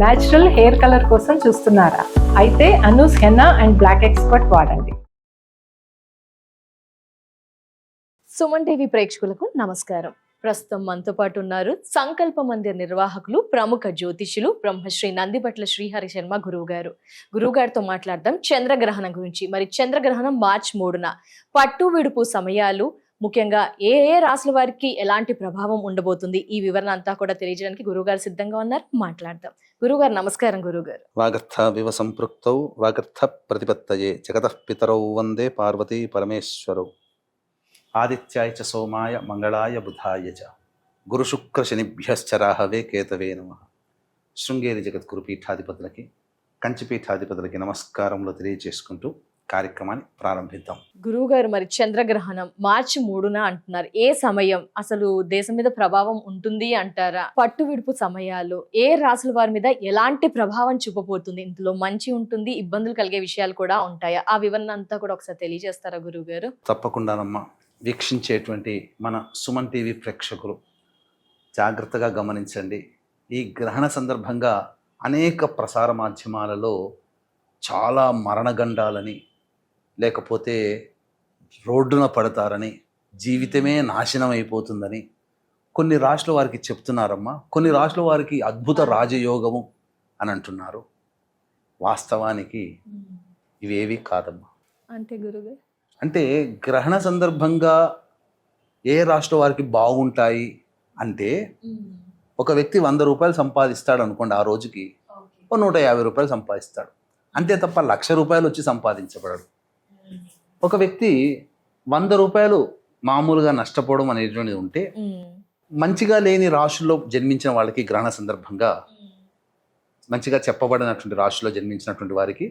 Natural hair colour కోసం చూస్తున్నారా? అయితే Anoos henna and black expert వాడండి. సుమన్ టీవీ ప్రేక్షకులకు నమస్కారం. ప్రస్తుతం మనతో పాటు ఉన్నారు సంకల్ప మందిర్ నిర్వాహకులు, ప్రముఖ జ్యోతిషులు బ్రహ్మశ్రీ నందిబట్ల శ్రీహరి శర్మ గురువు గారితో మాట్లాడదాం చంద్రగ్రహణం గురించి. మరి చంద్రగ్రహణం మార్చి 3న పట్టు విడుపు సమయాలు, ముఖ్యంగా ఏ ఏ రాశుల వారికి ఎలాంటి ప్రభావం ఉండబోతుంది, ఈ వివరణ అంతా కూడా తెలియజేయడానికి గురువుగారు సిద్ధంగా ఉన్నారు. మాట్లాడదాం. గురువుగారు నమస్కారం. గురువుగారు, వాగర్థ వివ సంపృక్తౌ వాగర్థ ప్రతిపత్తయే జగతః పితరౌ వందే పార్వతీ పరమేశ్వరౌ. ఆదిత్యాయ చ సోమాయ మంగళాయ బుధాయ చ గురుశుక్ర శనిభ్యశ్చ రాహవే కేతవే నమః. శృంగేరి జగద్గురు పీఠాధిపతులకి, కంచిపీఠాధిపతులకి నమస్కారములు తెలియజేసుకుంటూ కార్యక్రమాన్ని ప్రారంభిద్దాం. గురువుగారు, మరి చంద్రగ్రహణం మార్చి 3న అంటున్నారు. ఏ సమయం అసలు దేశం మీద ప్రభావం ఉంటుంది అంటారా? పట్టు విడుపు సమయాలు ఏ రాశుల వారి మీద ఎలాంటి ప్రభావం చూపబోతుంది? ఇందులో మంచి ఉంటుంది, ఇబ్బందులు కలిగే విషయాలు కూడా ఉంటాయా? ఆ వివరణ అంతా కూడా ఒకసారి తెలియజేస్తారా గురువుగారు? తప్పకుండానమ్మా. వీక్షించేటువంటి మన సుమన్ టీవీ ప్రేక్షకులు జాగ్రత్తగా గమనించండి. ఈ గ్రహణ సందర్భంగా అనేక ప్రసార మాధ్యమాలలో చాలా మరణగండాలని, లేకపోతే రోడ్డున పడతారని, జీవితమే నాశనం అయిపోతుందని కొన్ని రాశుల వారికి చెప్తున్నారమ్మా. కొన్ని రాశుల వారికి అద్భుత రాజయోగము అని అంటున్నారు. వాస్తవానికి ఇవేవి కాదమ్మా. అంటే గురుగారు, అంటే గ్రహణ సందర్భంగా ఏ రాష్ట్ర వారికి బాగుంటాయి అంటే, ఒక వ్యక్తి 100 రూపాయలు సంపాదిస్తాడు అనుకోండి, ఆ రోజుకి 150 రూపాయలు సంపాదిస్తాడు. అంతే తప్ప 1,00,000 రూపాయలు వచ్చి సంపాదించబడడు. ఒక వ్యక్తి 100 రూపాయలు మామూలుగా నష్టపోవడం అనేటువంటిది ఉంటే, మంచిగా లేని రాశుల్లో జన్మించిన వాళ్ళకి గ్రహణ సందర్భంగా, మంచిగా చెప్పబడినటువంటి రాశుల్లో జన్మించినటువంటి వారికి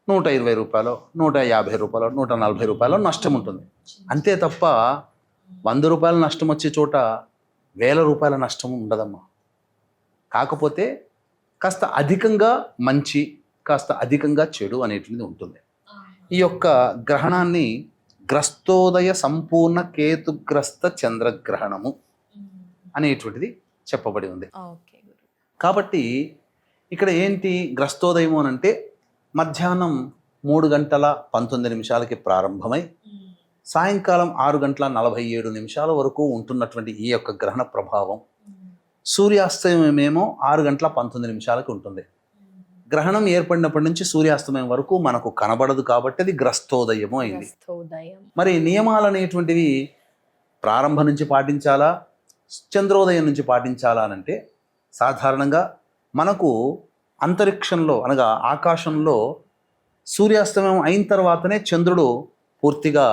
120 రూపాయలు, 150 రూపాయలు, 140 రూపాయలు నష్టం ఉంటుంది. అంతే తప్ప 100 రూపాయల నష్టం వచ్చే చోట 1000 రూపాయల నష్టం ఉండదమ్మా. కాకపోతే కాస్త అధికంగా మంచి, కాస్త అధికంగా చెడు అనేటువంటిది ఉంటుంది. ఈ యొక్క గ్రహణాన్ని గ్రస్తోదయ సంపూర్ణ కేతుగ్రస్త చంద్రగ్రహణము అనేటువంటిది చెప్పబడి ఉంది. కాబట్టి ఇక్కడ ఏంటి గ్రస్తోదయము అని అంటే, మధ్యాహ్నం 3:19 ప్రారంభమై సాయంకాలం 6:47 వరకు ఉంటున్నటువంటి ఈ యొక్క గ్రహణ ప్రభావం, సూర్యాస్తమయమేమో 6:19 ఉంటుంది. గ్రహణం ఏర్పడినప్పటి నుంచి సూర్యాస్తమయం వరకు మనకు కనబడదు కాబట్టి అది గ్రస్తోదయము అయింది. మరి నియమాలు అనేటువంటివి ప్రారంభం నుంచి పాటించాలా, చంద్రోదయం నుంచి పాటించాలా అనంటే, సాధారణంగా మనకు అంతరిక్షంలో అనగా ఆకాశంలో సూర్యాస్తమయం అయిన తర్వాతనే చంద్రుడు పూర్తిగా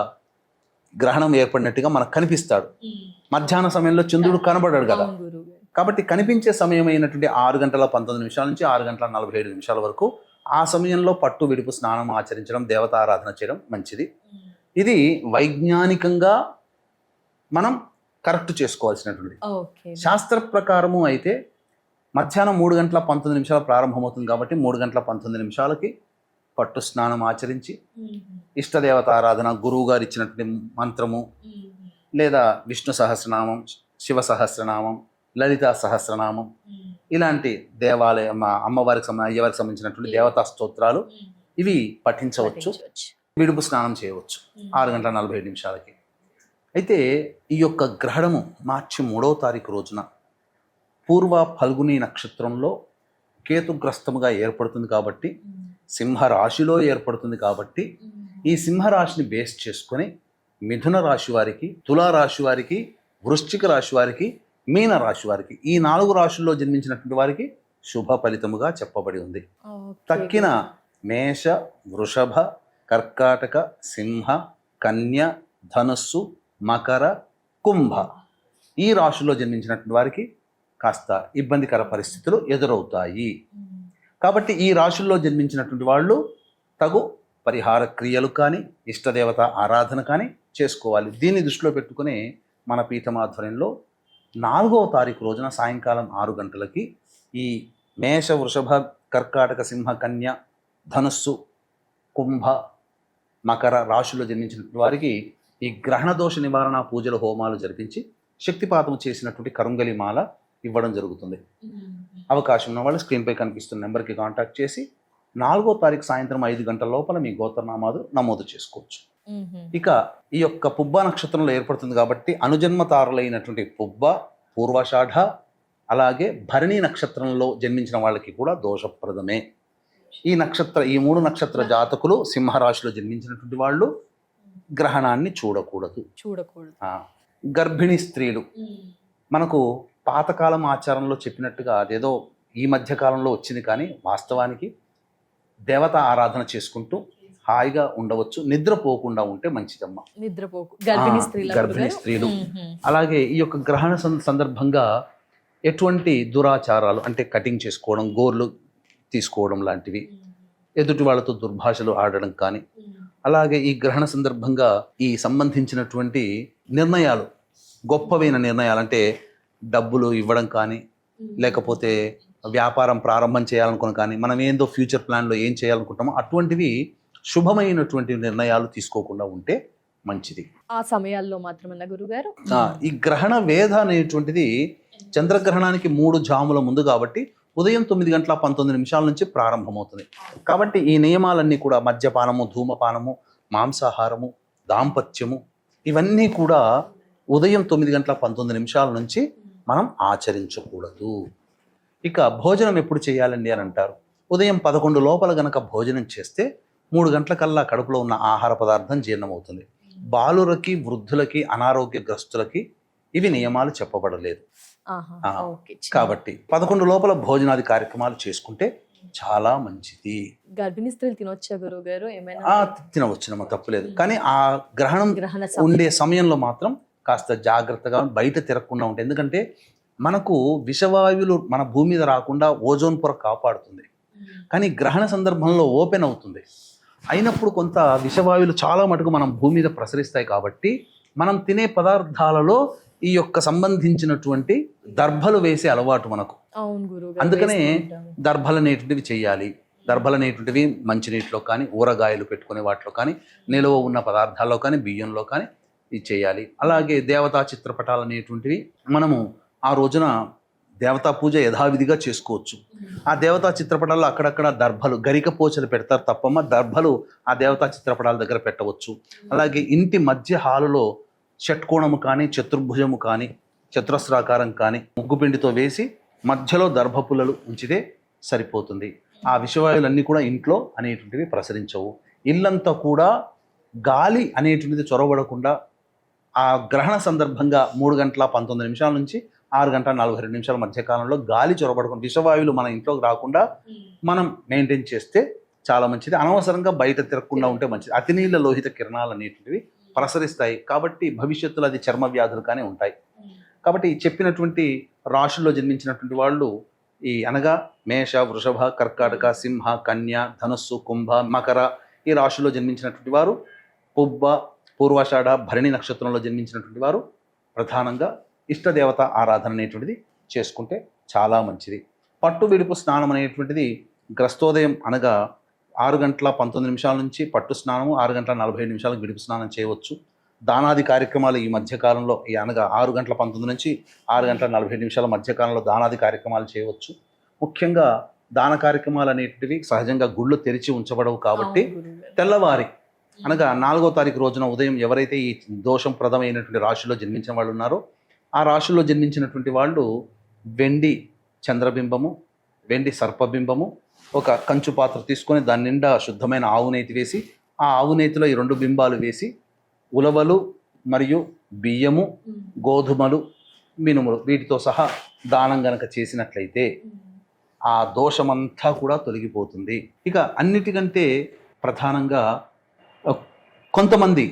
గ్రహణం ఏర్పడినట్టుగా మనకు కనిపిస్తాడు. మధ్యాహ్న సమయంలో చంద్రుడు కనబడాడు కదా. కాబట్టి కనిపించే సమయం అయినటువంటి 6:19 నుంచి 6:47 వరకు ఆ సమయంలో పట్టు విడుపు స్నానం ఆచరించడం, దేవతారాధన చేయడం మంచిది. ఇది వైజ్ఞానికంగా మనం కరెక్ట్ చేసుకోవాల్సినటువంటి. శాస్త్ర ప్రకారము అయితే మధ్యాహ్నం 3:19 ప్రారంభమవుతుంది కాబట్టి 3:19 పట్టు స్నానం ఆచరించి, ఇష్టదేవత ఆరాధన, గురువు గారు ఇచ్చినటువంటి మంత్రము, లేదా విష్ణు సహస్రనామం, శివ సహస్రనామం, లలితా సహస్రనామం, ఇలాంటి దేవాలయం అమ్మవారికి అయ్యవారికి సంబంధించినటువంటి దేవతా స్తోత్రాలు ఇవి పఠించవచ్చు. విడుపు స్నానం చేయవచ్చు 6:47. అయితే ఈ యొక్క గ్రహణము మార్చి 3వ తారీఖు రోజున పూర్వ ఫల్గుని నక్షత్రంలో కేతుగ్రస్తముగా ఏర్పడుతుంది కాబట్టి, సింహరాశిలో ఏర్పడుతుంది కాబట్టి, ఈ సింహరాశిని బేస్ చేసుకొని మిథున రాశి వారికి, తులారాశి వారికి, వృశ్చిక రాశి వారికి, మీన రాశి వారికి, ఈ 4 రాశుల్లో జన్మించినటువంటి వారికి శుభ ఫలితముగా చెప్పబడి ఉంది. తక్కిన మేష, వృషభ, కర్కాటక, సింహ, కన్య, ధనుస్సు, మకర, కుంభ ఈ రాశుల్లో జన్మించినటువంటి వారికి కాస్త ఇబ్బందికర పరిస్థితులు ఎదురవుతాయి. కాబట్టి ఈ రాశుల్లో జన్మించినటువంటి వాళ్ళు తగు పరిహార క్రియలు కానీ, ఇష్టదేవత ఆరాధన కానీ చేసుకోవాలి. దీన్ని దృష్టిలో పెట్టుకుని మన పీఠమాధ్వర్యంలో 4వ తారీఖు రోజున సాయంకాలం 6 గంటలకి ఈ మేష, వృషభ, కర్కాటక, సింహ, కన్య, ధనుస్సు, కుంభ, మకర రాశుల్లో జన్మించినటువంటి వారికి ఈ గ్రహణ దోష నివారణ పూజల హోమాలు జరిపించి, శక్తిపాతం చేసినటువంటి కరుంగలి మాల ఇవ్వడం జరుగుతుంది. అవకాశం ఉన్న వాళ్ళు స్క్రీన్పై కనిపిస్తున్న నెంబర్కి కాంటాక్ట్ చేసి 4వ తారీఖు సాయంత్రం 5 గంటల లోపల మీ గోత్రనామాలు నమోదు చేసుకోవచ్చు. ఇక ఈ యొక్క పుబ్బ నక్షత్రంలో ఏర్పడుతుంది కాబట్టి అనుజన్మ తారులైనటువంటి పుబ్బ, పూర్వాషాఢ, అలాగే భరణి నక్షత్రంలో జన్మించిన వాళ్ళకి కూడా దోషప్రదమే. ఈ 3 నక్షత్ర జాతకులు సింహరాశిలో జన్మించినటువంటి వాళ్ళు గ్రహణాన్ని చూడకూడదు. గర్భిణీ స్త్రీలు మనకు పాతకాలం ఆచారంలో చెప్పినట్టుగా అదేదో ఈ మధ్య కాలంలో వచ్చింది, కానీ వాస్తవానికి దేవత ఆరాధన చేసుకుంటూ హాయిగా ఉండవచ్చు. నిద్రపోకుండా ఉంటే మంచిదమ్మా. గర్భిణీ స్త్రీలు అలాగే ఈ యొక్క గ్రహణ సందర్భంగా ఎటువంటి దురాచారాలు అంటే కటింగ్ చేసుకోవడం, గోర్లు తీసుకోవడం లాంటివి, ఎదుటి వాళ్ళతో దుర్భాషలు ఆడడం కానీ, అలాగే ఈ గ్రహణ సందర్భంగా ఈ సంబంధించినటువంటి నిర్ణయాలు, గొప్పవైన నిర్ణయాలు అంటే డబ్బులు ఇవ్వడం కానీ, లేకపోతే వ్యాపారం ప్రారంభం చేయాలనుకున్న కానీ, మనం ఏందో ఫ్యూచర్ ప్లాన్లో ఏం చేయాలనుకుంటామో అటువంటివి శుభమైనటువంటి నిర్ణయాలు తీసుకోకుండా ఉంటే మంచిది. ఆ సమయాల్లో మాత్రమే గురుగారు ఈ గ్రహణ వేధ అనేటువంటిది చంద్రగ్రహణానికి 3 జాముల ముందు కాబట్టి ఉదయం 9:19 నుంచి ప్రారంభమవుతుంది. కాబట్టి ఈ నియమాలన్నీ కూడా మద్యపానము, ధూమపానము, మాంసాహారము, దాంపత్యము ఇవన్నీ కూడా ఉదయం 9:19 నుంచి మనం ఆచరించకూడదు. ఇక భోజనం ఎప్పుడు చేయాలండి అని అంటారు. ఉదయం 11 లోపల గనక భోజనం చేస్తే 3 గంటలకల్లా కడుపులో ఉన్న ఆహార పదార్థం జీర్ణమవుతుంది. బాలురకి, వృద్ధులకి, అనారోగ్యగ్రస్తులకి ఇవి నియమాలు చెప్పబడలేదు. కాబట్టి 11 లోపల భోజనాది కార్యక్రమాలు చేసుకుంటే చాలా మంచిది. గర్భిణీ స్త్రీలు తినొచ్చా గురువు గారు? ఏమైనా తినవచ్చునమ్మా, తప్పులేదు. కానీ ఆ గ్రహణం ఉండే సమయంలో మాత్రం కాస్త జాగ్రత్తగా బయట తిరగకుండా ఉంటాయి. ఎందుకంటే మనకు విషవాయువులు మన భూమి మీద రాకుండా ఓజోన్ పొర కాపాడుతుంది. కానీ గ్రహణ సందర్భంలో ఓపెన్ అవుతుంది. అయినప్పుడు కొంత విషవాయువులు చాలా మటుకు మనం భూమి మీద ప్రసరిస్తాయి. కాబట్టి మనం తినే పదార్థాలలో ఈ యొక్క సంబంధించినటువంటి దర్భలు వేసే అలవాటు మనకు. అందుకనే దర్భలు అనేటువంటివి చెయ్యాలి. దర్భలు అనేటువంటివి మంచినీటిలో కానీ, ఊరగాయలు పెట్టుకునే వాటిలో కానీ, నిలువ ఉన్న పదార్థాల్లో కానీ, బియ్యంలో కానీ ఇది చేయాలి. అలాగే దేవతా చిత్రపటాలు అనేటువంటివి మనము ఆ రోజున దేవతా పూజ యథావిధిగా చేసుకోవచ్చు. ఆ దేవతా చిత్రపటాల్లో అక్కడక్కడ దర్భలు, గరిక పోచలు పెడతారు తప్పమ్మ, దర్భలు ఆ దేవతా చిత్రపటాల దగ్గర పెట్టవచ్చు. అలాగే ఇంటి మధ్య హాలులో షట్కోణము కానీ, చతుర్భుజము కానీ, చతురస్రాకారం కానీ ముగ్గుపిండితో వేసి మధ్యలో దర్భ పుల్లలు ఉంచితే సరిపోతుంది. ఆ విషవాయువులన్నీ కూడా ఇంట్లో అనేటువంటివి ప్రసరించవు. ఇల్లంతా కూడా గాలి అనేటువంటిది చొరబడకుండా ఆ గ్రహణ సందర్భంగా 3:19 నుంచి 6:42 మధ్యకాలంలో గాలి చొరబడకుండా విషవాయువులు మన ఇంట్లోకి రాకుండా మనం మెయింటైన్ చేస్తే చాలా మంచిది. అనవసరంగా బయట తిరగకుండా ఉంటే మంచిది. అతినీళ్ళ లోహిత కిరణాలు అనేటువంటివి ప్రసరిస్తాయి. కాబట్టి భవిష్యత్తులో అది చర్మ వ్యాధులు కానీ ఉంటాయి. కాబట్టి చెప్పినటువంటి రాశుల్లో జన్మించినటువంటి వాళ్ళు అనగా మేష, వృషభ, కర్కాటక, సింహ, కన్య, ధనుస్సు, కుంభ, మకర ఈ రాశుల్లో జన్మించినటువంటి వారు, పుబ్బ, పూర్వాషాఢ, భరణి నక్షత్రంలో జన్మించినటువంటి వారు ప్రధానంగా ఇష్టదేవత ఆరాధన అనేటువంటిది చేసుకుంటే చాలా మంచిది. పట్టు విడుపు స్నానం అనేటువంటిది గ్రస్తోదయం అనగా 6:19 నుంచి పట్టు స్నానము, 6:47 విడుపు స్నానం చేయవచ్చు. దానాది కార్యక్రమాలు ఈ మధ్యకాలంలో అనగా 6:19 నుంచి 6:47 మధ్యకాలంలో దానాది కార్యక్రమాలు చేయవచ్చు. ముఖ్యంగా దాన కార్యక్రమాలు అనేటివి సహజంగా గుళ్ళు తెరిచి ఉంచబడవు కాబట్టి తెల్లవారి అనగా 4వ తారీఖు రోజున ఉదయం ఎవరైతే ఈ దోషం ప్రదమైనటువంటి రాశిలో జన్మించిన వాళ్ళు ఉన్నారో ఆ రాశిలో జన్మించినటువంటి వాళ్ళు వెండి చంద్రబింబము, వెండి సర్పబింబము, ఒక కంచు పాత్ర తీసుకొని దాని నిండా శుద్ధమైన ఆవు నేతి వేసి ఆ ఆవు నేతిలో ఈ 2 బింబాలు వేసి ఉలవలు మరియు బియ్యము, గోధుమలు, మినుములు వీటితో సహా దానం గనక చేసినట్లయితే ఆ దోషమంతా కూడా తొలగిపోతుంది. ఇక అన్నిటికంటే ప్రధానంగా కొంతమంది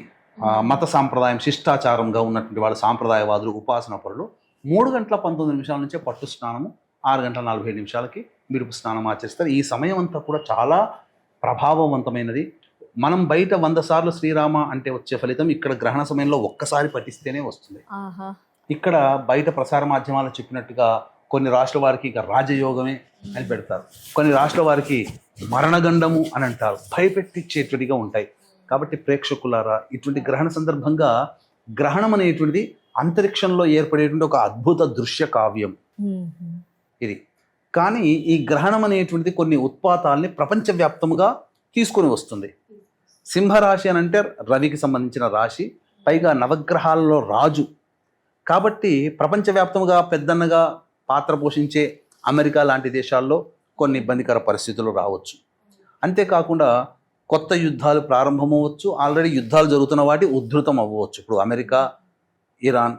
మత సాంప్రదాయం శిష్టాచారంగా ఉన్నటువంటి వాళ్ళు సాంప్రదాయవాదులు, ఉపాసన పరులు 3:19 నుంచే పట్టు స్నానము, 6:47 విడుపు స్నానం ఆచరిస్తారు. ఈ సమయం అంతా కూడా చాలా ప్రభావవంతమైనది. మనం బయట 100 సార్లు శ్రీరామ అంటే వచ్చే ఫలితం ఇక్కడ గ్రహణ సమయంలో ఒక్కసారి పఠిస్తేనే వస్తుంది. ఇక్కడ బయట ప్రసార మాధ్యమాలు చెప్పినట్టుగా కొన్ని రాష్ట్రాల వారికి ఇక రాజయోగమే అని పెడతారు, కొన్ని రాష్ట్రాల వారికి మరణగండము అని అంటారు, భయపెట్టించేటువంటిగా ఉంటాయి. కాబట్టి ప్రేక్షకులారా, ఇటువంటి గ్రహణ సందర్భంగా గ్రహణం అనేటువంటిది అంతరిక్షంలో ఏర్పడేటువంటి ఒక అద్భుత దృశ్య కావ్యం. ఇది. కానీ ఈ గ్రహణం అనేటువంటిది కొన్ని ఉత్పాతాల్ని ప్రపంచవ్యాప్తముగా తీసుకొని వస్తుంది. సింహరాశి అని అంటే రవికి సంబంధించిన రాశి, పైగా నవగ్రహాలలో రాజు కాబట్టి ప్రపంచవ్యాప్తంగా పెద్దన్నగా పాత్ర పోషించే అమెరికా లాంటి దేశాల్లో కొన్ని ఇబ్బందికర పరిస్థితులు రావచ్చు. అంతేకాకుండా కొత్త యుద్ధాలు ప్రారంభమవ్వచ్చు, ఆల్రెడీ యుద్ధాలు జరుగుతున్న వాటి ఉధృతం అవ్వచ్చు. ఇప్పుడు America, Iran,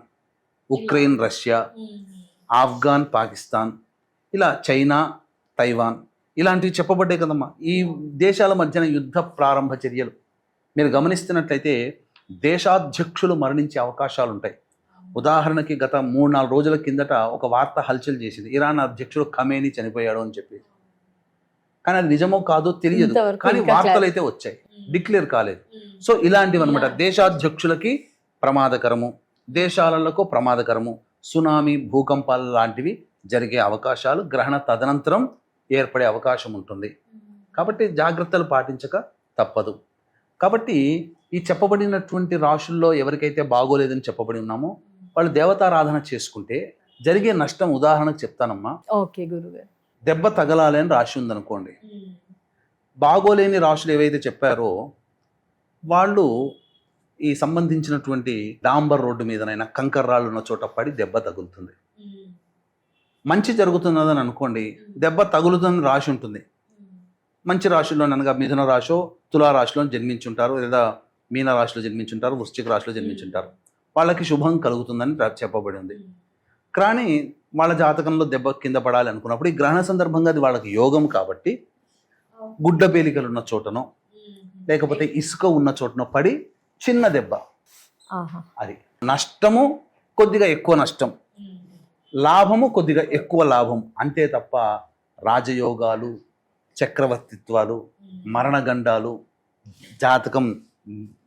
Ukraine, Russia, Afghan, Pakistan, ఇలా చైనా, తైవాన్ ఇలాంటివి చెప్పబడ్డాయి కదమ్మా. ఈ దేశాల మధ్యన యుద్ధ ప్రారంభ చర్యలు మీరు గమనిస్తున్నట్లయితే దేశాధ్యక్షులు మరణించే అవకాశాలు ఉంటాయి. ఉదాహరణకి గత 3-4 రోజుల కిందట ఒక వార్త హల్చల్ చేసింది, ఇరాన్ అధ్యక్షుడు ఖమేనీ చనిపోయాడు అని చెప్పి. కానీ అది నిజమో కాదో తెలియదు, కానీ వార్తలు అయితే వచ్చాయి, డిక్లేర్ కాలేదు. సో ఇలాంటివి అనమాట దేశాధ్యక్షులకి ప్రమాదకరము, దేశాలకు ప్రమాదకరము, సునామీ, భూకంపాలు లాంటివి జరిగే అవకాశాలు గ్రహణ తదనంతరం ఏర్పడే అవకాశం ఉంటుంది. కాబట్టి జాగ్రత్తలు పాటించక తప్పదు. కాబట్టి ఈ చెప్పబడినటువంటి రాశుల్లో ఎవరికైతే బాగోలేదని చెప్పబడి ఉన్నామో వాళ్ళు దేవతారాధన చేసుకుంటే జరిగే నష్టం ఉదాహరణకు చెప్తానమ్మా. ఓకే గురుగారు. దెబ్బ తగలాలి అని రాశి ఉందనుకోండి, బాగోలేని రాశులు ఏవైతే చెప్పారో వాళ్ళు ఈ సంబంధించినటువంటి డాంబర్ రోడ్డు మీదనైనా కంకర రాళ్ళు ఉన్న చోట పడి దెబ్బ తగులుతుంది. మంచి జరుగుతున్నదని అనుకోండి, దెబ్బ తగులుతుందని రాశి ఉంటుంది. మంచి రాశుల్లో అనగా మిథున రాశో తులారాశిలో జన్మించుంటారు, లేదా మీన రాశిలో జన్మించుంటారు, వృశ్చిక రాశిలో జన్మించుంటారు, వాళ్ళకి శుభం కలుగుతుందని చెప్పబడి ఉంది. కానీ వాళ్ళ జాతకంలో దెబ్బ కింద పడాలి అనుకున్నప్పుడు ఈ గ్రహణ సందర్భంగా అది వాళ్ళకి యోగం కాబట్టి గుడ్డ పేలికలు ఉన్న చోటనో లేకపోతే ఇసుక ఉన్న చోటనో పడి చిన్న దెబ్బ, అది నష్టము కొద్దిగా ఎక్కువ నష్టం, లాభము కొద్దిగా ఎక్కువ లాభం అంతే తప్ప రాజయోగాలు, చక్రవర్తిత్వాలు, మరణగండాలు, జాతకం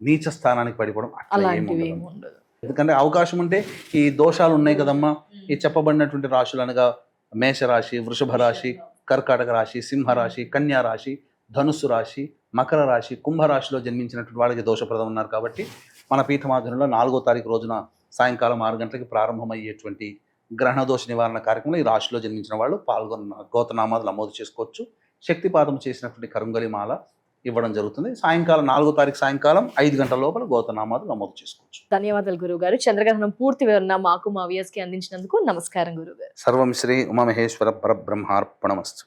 నీచ స్థానానికి పడిపోవడం అట్లా ఏమి ఉండదు. ఎందుకంటే అవకాశం ఉంటే ఈ దోషాలు ఉన్నాయి కదమ్మా, ఈ చెప్పబడినటువంటి రాశులు అనగా మేషరాశి, వృషభ రాశి, కర్కాటక రాశి, సింహరాశి, కన్యా రాశి, ధనుస్సు రాశి, మకర రాశి, కుంభరాశిలో జన్మించినటువంటి వాళ్ళకి దోషప్రదం ఉన్నారు. కాబట్టి మన పీఠమాధురంలో 4వ తారీఖు రోజున సాయంకాలం 6 గంటలకి ప్రారంభమయ్యేటువంటి గ్రహణ దోష నివారణ కార్యక్రమంలో ఈ రాశిలో జన్మించిన వాళ్ళు పాల్గొన్న గోతనామాలు నమోదు చేసుకోవచ్చు. శక్తిపాతం చేసినటువంటి కరుంగలి మాల ఇవ్వడం జరుగుతుంది. సాయంకాలం 4వ తారీఖు సాయంకాలం 5 గంటల లోపల గోతనామాలు నమోదు చేసుకోవచ్చు. ధన్యవాదాలు గురుగారు. చంద్రగ్రహణం పూర్తి వివరణ మాకు మా వ్యూయర్స్ కి అందించినందుకు నమస్కారం గురుగారు. సర్వం శ్రీ ఉమామహేశ్వర పరబ్రహ్మార్పణమస్తు.